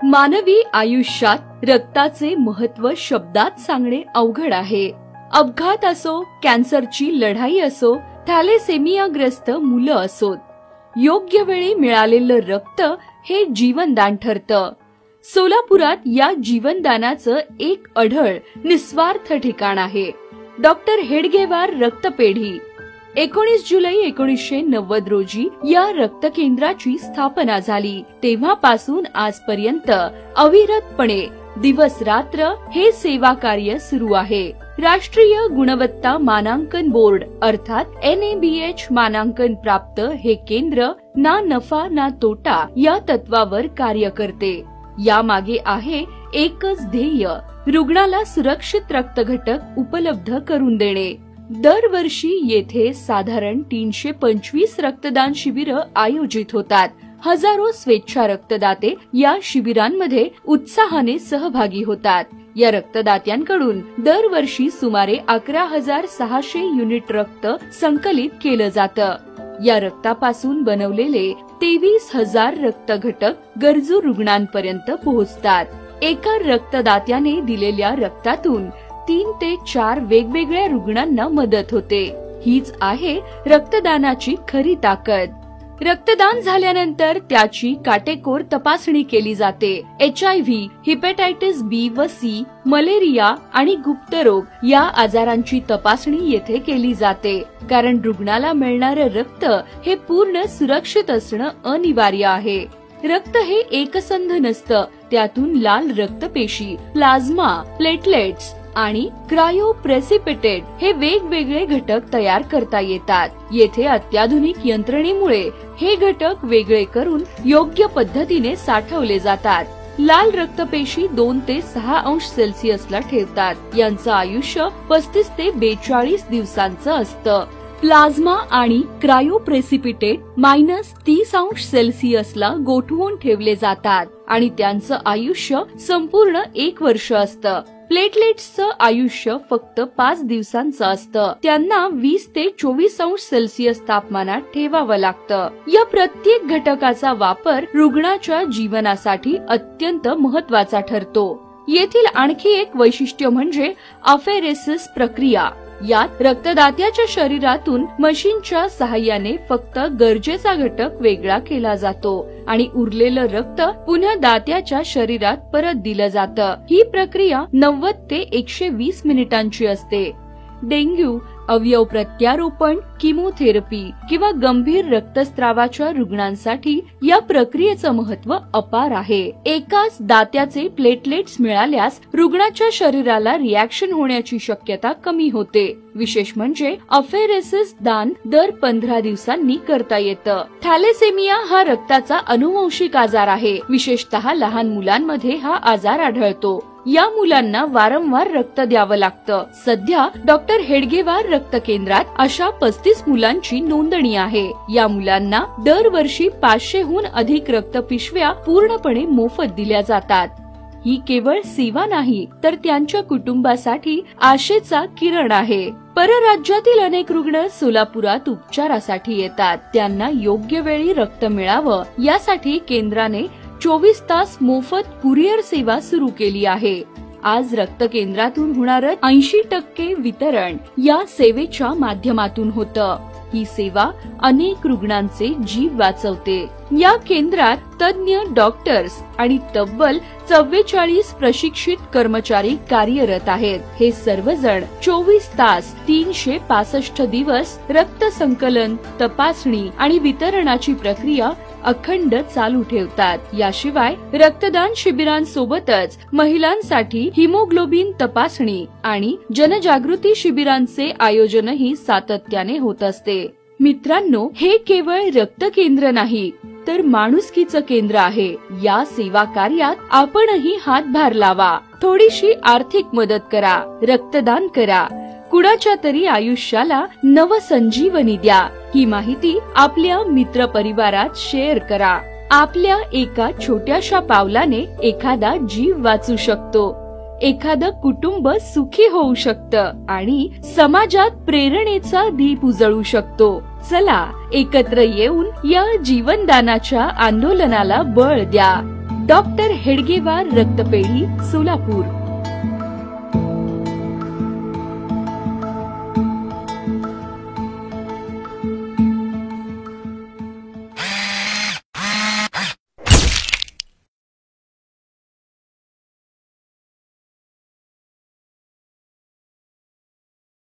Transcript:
मानवी आयुष्यात रक्ताचे महत्त्व शब्दात सांगणे अवघड आहे. अपघात असो, कॅन्सरची लढाई असो, थॅलेसेमियाग्रस्त मुलं असोत, योग्य वेळी मिळालेलं रक्त हे जीवनदान ठरतं. सोलापुरात या जीवनदानाचं एक अढळ निस्वार्थ ठिकाण आहे. डॉक्टर हेडगेवार रक्तपेढी. 19 जुलै 1990 रोजी या रक्त केंद्राची स्थापना झाली. तेव्हापासून आजपर्यंत अविरतपणे दिवस रात्र हे सेवा कार्य सुरू आहे. राष्ट्रीय गुणवत्ता मानांकन बोर्ड अर्थात NABH मानांकन प्राप्त हे केंद्र ना नफा ना तोटा या तत्वावर कार्य करते. यामागे आहे एकच ध्येय, रुग्णाला सुरक्षित रक्तघटक उपलब्ध करून देणे. दरवर्षी येथे साधारण 325 रक्तदान शिबिरं आयोजित होतात. हजारो स्वेच्छा रक्तदाते या शिबिरांमध्ये उत्साहाने सहभागी होतात. या रक्तदात्यांकडून दरवर्षी सुमारे 11,600 युनिट रक्त संकलित केलं जातं. या रक्तापासून बनवलेले 23,000 रक्तघटक गरजू रुग्णांपर्यंत पोहोचतात. एका रक्तदात्याने दिलेल्या रक्तातून 3 ते 4 वेगवेगळ्या रुग्णांना मदत होते. हीच आहे रक्तदानाची खरी ताकद. रक्तदान झाल्यानंतर त्याची काटेकोर तपासणी केली जाते. HIV, हिपॅटायटिस B व C, मलेरिया आणि गुप्तरोग या आजारांची तपासणी येथे केली जाते. कारण रुग्णाला मिळणारे रक्त हे पूर्ण सुरक्षित असणं अनिवार्य आहे. रक्त हे एकसंध नसतं. त्यातून लाल रक्तपेशी, प्लाझ्मा, प्लेटलेट्स आणि क्रायोप्रेसिपिटेट हे वेगवेगळे घटक तयार करता येतात. येथे अत्याधुनिक यंत्रणेमुळे हे घटक वेगळे करून योग्य पद्धतीने साठवले जातात. लाल रक्तपेशी 2 ते 6 अंश सेल्सिअसला ठेवतात. यांचं आयुष्य 35 ते 42 दिवसांचं असतं. प्लाझ्मा आणि क्रायोप्रेसिपिटेट -30 अंश सेल्सिअसला गोठवून ठेवले जातात आणि त्यांचं आयुष्य संपूर्ण 1 वर्ष असतं. प्लेटलेट्सचं आयुष्य फक्त 5 दिवसांचं असतं. त्यांना 20 ते 24 अंश सेल्सिअस तापमानात ठेवावं लागतं. या प्रत्येक घटकाचा वापर रुग्णाच्या जीवनासाठी अत्यंत महत्वाचा ठरतो. येथील आणखी एक वैशिष्ट्य म्हणजे अफेरेसिस प्रक्रिया. यात रक्तदात्याच्या शरीरातून मशीनच्या सहाय्याने फक्त गरजेचा घटक वेगळा केला जातो आणि उरलेलं रक्त पुन्हा दात्याच्या शरीरात परत दिलं जातं. ही प्रक्रिया 90 ते 120 मिनिटांची असते. डेंग्यू, अवयव प्रत्यारोपण, किमोथेरपी किंवा गंभीर रक्तस्रावाच्या रुग्णांसाठी या प्रक्रियेचं महत्त्व अपार आहे. एकाच दात्याचे प्लेटलेट्स मिळाल्यास रुग्णाच्या शरीराला रिॲक्शन होण्याची शक्यता कमी होते. विशेष म्हणजे अफेरेसिस दान दर 15 दिवसांनी करता येतं. थॅलेसेमिया हा रक्ताचा अनुवंशिक आजार आहे. विशेषतः लहान मुलांमध्ये हा आजार आढळतो. या मुलांना वारंवार रक्त द्यावं लागतं. सध्या डॉक्टर हेडगेवार रक्त केंद्रात अशा 35 मुलांची नोंदणी आहे. या मुलांना दरवर्षी 500हून अधिक रक्तपिशव्या पूर्णपणे मोफत दिल्या जातात. ही केवळ सेवा नाही तर त्यांच्या कुटुंबासाठी आशेचा किरण आहे. परराज्यातील अनेक रुग्ण सोलापुरात उपचारासाठी येतात. त्यांना योग्य वेळी रक्त मिळावं यासाठी केंद्राने 24 तास मोफत कुरिअर सेवा सुरू केली आहे. आज रक्त केंद्रातून होणारं 80% वितरण या सेवेच्या माध्यमातून होतं. ही सेवा अनेक रुग्णांचे जीव वाचवते. या केंद्रात तज्ञ डॉक्टर्स आणि तब्बल 44 प्रशिक्षित कर्मचारी कार्यरत आहेत. हे सर्वजण 24 तास 365 दिवस रक्त संकलन, तपासणी आणि वितरणाची प्रक्रिया अखंड चालू ठेवतात. याशिवाय रक्तदान शिबिरांसोबतच महिलांसाठी हिमोग्लोबिन तपासणी आणि जनजागृती शिबिरांचे आयोजनही सातत्याने होत असते. मित्रांनो, हे केवळ रक्त केंद्र नाही तर माणुसकीचं केंद्र आहे. या सेवा कार्यात आपणही हातभार लावा. थोडीशी आर्थिक मदत करा, रक्तदान करा, कुणाच्या तरी आयुष्याला नवसंजीवनी द्या. ही माहिती आपल्या मित्र परिवारात शेअर करा. आपल्या एका छोट्याशा पावलाने एखादा जीव वाचू शकतो, एखादं कुटुंब सुखी होऊ शकतं आणि समाजात प्रेरणेचा दीप उजळू शकतो. चला एकत्र येऊन या जीवनदानाच्या आंदोलनाला बळ द्या. डॉक्टर हेडगेवार रक्तपेढी सोलापूर।